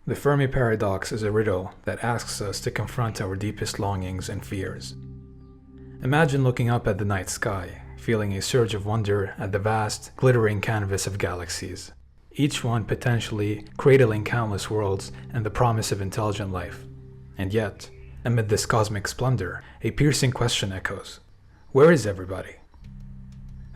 The Fermi Paradox is a riddle that asks us to confront our deepest longings and fears. Imagine looking up at the night sky, feeling a surge of wonder at the vast, glittering canvas of galaxies, each one potentially cradling countless worlds and the promise of intelligent life. And yet, amid this cosmic splendor, a piercing question echoes. Where is everybody?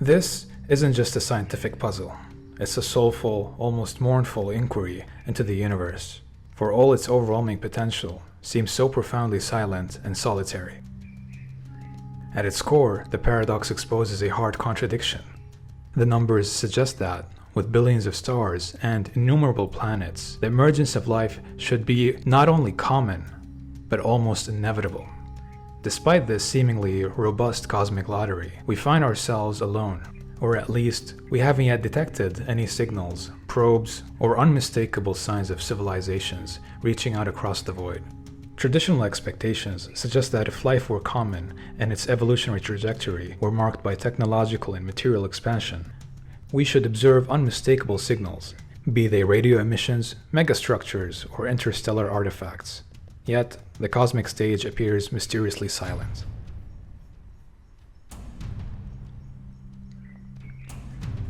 This isn't just a scientific puzzle. It's a soulful, almost mournful inquiry into the universe, for all its overwhelming potential seems so profoundly silent and solitary. At its core, the paradox exposes a hard contradiction. The numbers suggest that, with billions of stars and innumerable planets, the emergence of life should be not only common, but almost inevitable. Despite this seemingly robust cosmic lottery, we find ourselves alone, or at least we haven't yet detected any signals, probes, or unmistakable signs of civilizations reaching out across the void. Traditional expectations suggest that if life were common and its evolutionary trajectory were marked by technological and material expansion, we should observe unmistakable signals, be they radio emissions, megastructures, or interstellar artifacts. Yet, the cosmic stage appears mysteriously silent.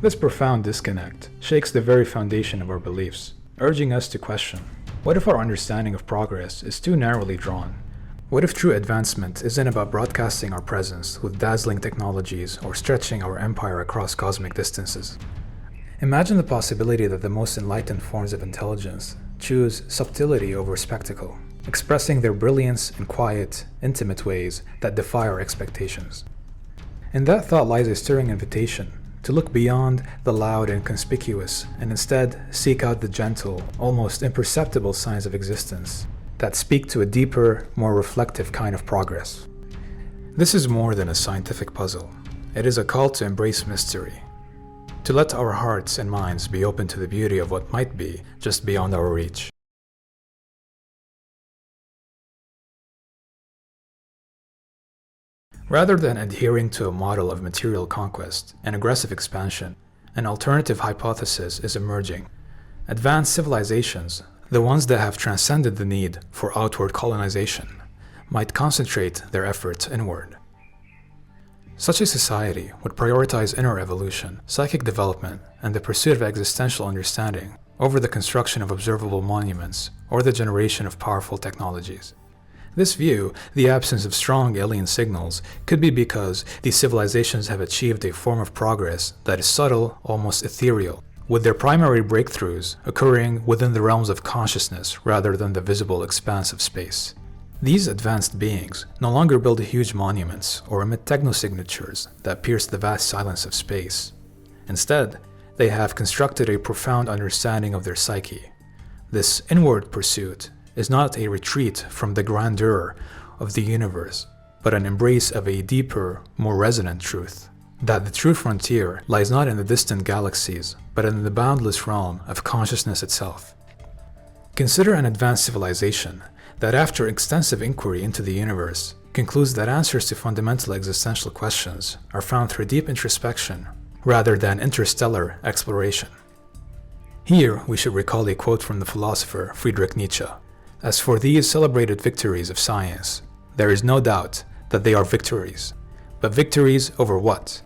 This profound disconnect shakes the very foundation of our beliefs, urging us to question, what if our understanding of progress is too narrowly drawn? What if true advancement isn't about broadcasting our presence with dazzling technologies or stretching our empire across cosmic distances? Imagine the possibility that the most enlightened forms of intelligence choose subtlety over spectacle, expressing their brilliance in quiet, intimate ways that defy our expectations. In that thought lies a stirring invitation to look beyond the loud and conspicuous and instead seek out the gentle, almost imperceptible signs of existence that speak to a deeper, more reflective kind of progress. This is more than a scientific puzzle. It is a call to embrace mystery, to let our hearts and minds be open to the beauty of what might be just beyond our reach. Rather than adhering to a model of material conquest and aggressive expansion, an alternative hypothesis is emerging. Advanced civilizations, the ones that have transcended the need for outward colonization, might concentrate their efforts inward. Such a society would prioritize inner evolution, psychic development, and the pursuit of existential understanding over the construction of observable monuments or the generation of powerful technologies. This view, the absence of strong alien signals, could be because these civilizations have achieved a form of progress that is subtle, almost ethereal, with their primary breakthroughs occurring within the realms of consciousness rather than the visible expanse of space. These advanced beings no longer build huge monuments or emit technosignatures that pierce the vast silence of space. Instead, they have constructed a profound understanding of their psyche. This inward pursuit is not a retreat from the grandeur of the universe, but an embrace of a deeper, more resonant truth. That the true frontier lies not in the distant galaxies, but in the boundless realm of consciousness itself. Consider an advanced civilization that, after extensive inquiry into the universe, concludes that answers to fundamental existential questions are found through deep introspection rather than interstellar exploration. Here, we should recall a quote from the philosopher Friedrich Nietzsche. As for these celebrated victories of science, there is no doubt that they are victories. But victories over what?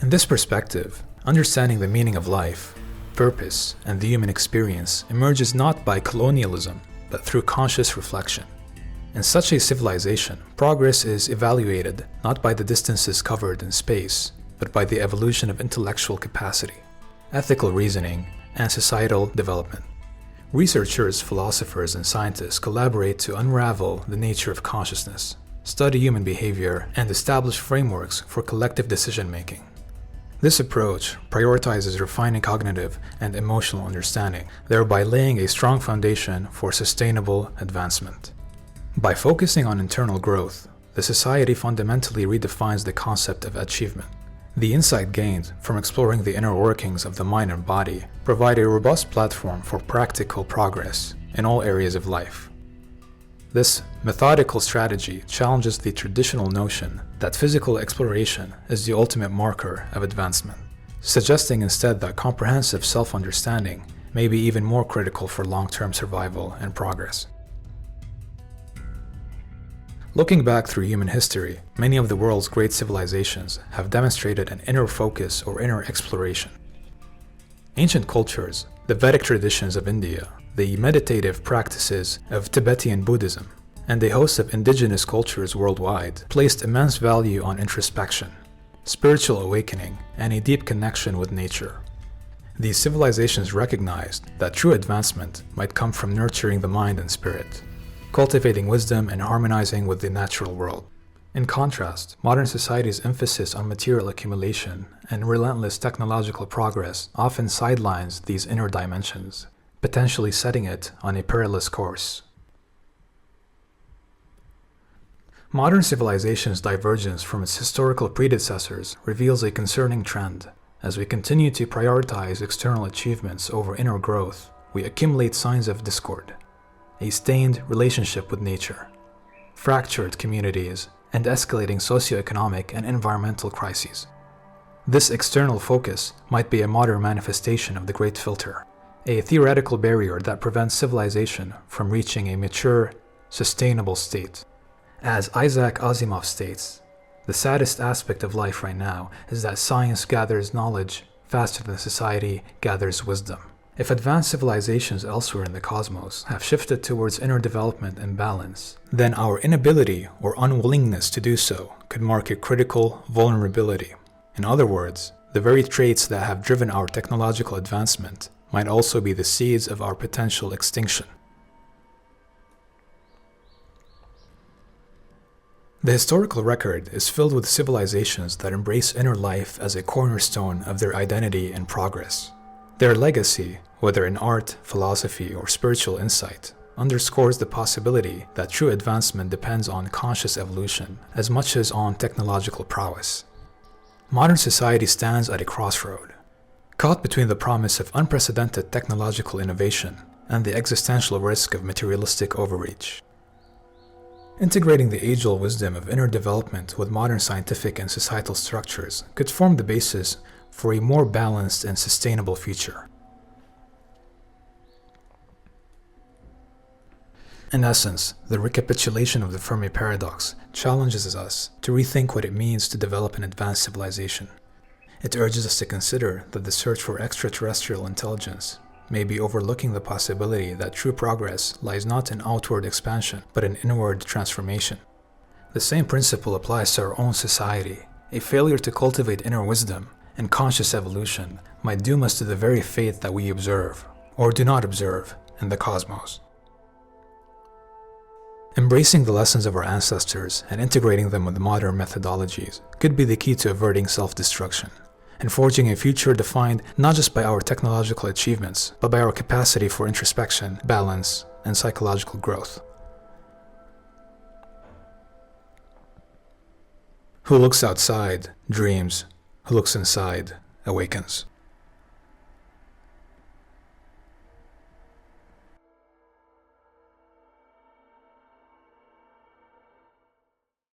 In this perspective, understanding the meaning of life, purpose, and the human experience emerges not by colonialism, but through conscious reflection. In such a civilization, progress is evaluated not by the distances covered in space, but by the evolution of intellectual capacity, ethical reasoning, and societal development. Researchers, philosophers, and scientists collaborate to unravel the nature of consciousness, study human behavior, and establish frameworks for collective decision-making. This approach prioritizes refining cognitive and emotional understanding, thereby laying a strong foundation for sustainable advancement. By focusing on internal growth, the society fundamentally redefines the concept of achievement. The insight gained from exploring the inner workings of the mind and body provide a robust platform for practical progress in all areas of life. This methodical strategy challenges the traditional notion that physical exploration is the ultimate marker of advancement, suggesting instead that comprehensive self-understanding may be even more critical for long-term survival and progress. Looking back through human history, many of the world's great civilizations have demonstrated an inner focus or inner exploration. Ancient cultures, the Vedic traditions of India, the meditative practices of Tibetan Buddhism, and a host of indigenous cultures worldwide placed immense value on introspection, spiritual awakening, and a deep connection with nature. These civilizations recognized that true advancement might come from nurturing the mind and spirit, cultivating wisdom and harmonizing with the natural world. In contrast, modern society's emphasis on material accumulation and relentless technological progress often sidelines these inner dimensions, potentially setting it on a perilous course. Modern civilization's divergence from its historical predecessors reveals a concerning trend. As we continue to prioritize external achievements over inner growth, we accumulate signs of discord, a stained relationship with nature, fractured communities, and escalating socioeconomic and environmental crises. This external focus might be a modern manifestation of the Great Filter, a theoretical barrier that prevents civilization from reaching a mature, sustainable state. As Isaac Asimov states, the saddest aspect of life right now is that science gathers knowledge faster than society gathers wisdom. If advanced civilizations elsewhere in the cosmos have shifted towards inner development and balance, then our inability or unwillingness to do so could mark a critical vulnerability. In other words, the very traits that have driven our technological advancement might also be the seeds of our potential extinction. The historical record is filled with civilizations that embrace inner life as a cornerstone of their identity and progress. Their legacy, whether in art, philosophy, or spiritual insight, underscores the possibility that true advancement depends on conscious evolution as much as on technological prowess. Modern society stands at a crossroad, caught between the promise of unprecedented technological innovation and the existential risk of materialistic overreach. Integrating the age-old wisdom of inner development with modern scientific and societal structures could form the basis for a more balanced and sustainable future. In essence, the recapitulation of the Fermi Paradox challenges us to rethink what it means to develop an advanced civilization. It urges us to consider that the search for extraterrestrial intelligence may be overlooking the possibility that true progress lies not in outward expansion, but in inward transformation. The same principle applies to our own society. A failure to cultivate inner wisdom and conscious evolution might doom us to the very fate that we observe, or do not observe, in the cosmos. Embracing the lessons of our ancestors and integrating them with modern methodologies could be the key to averting self-destruction and forging a future defined not just by our technological achievements, but by our capacity for introspection, balance, and psychological growth. Who looks outside dreams, who looks inside awakens.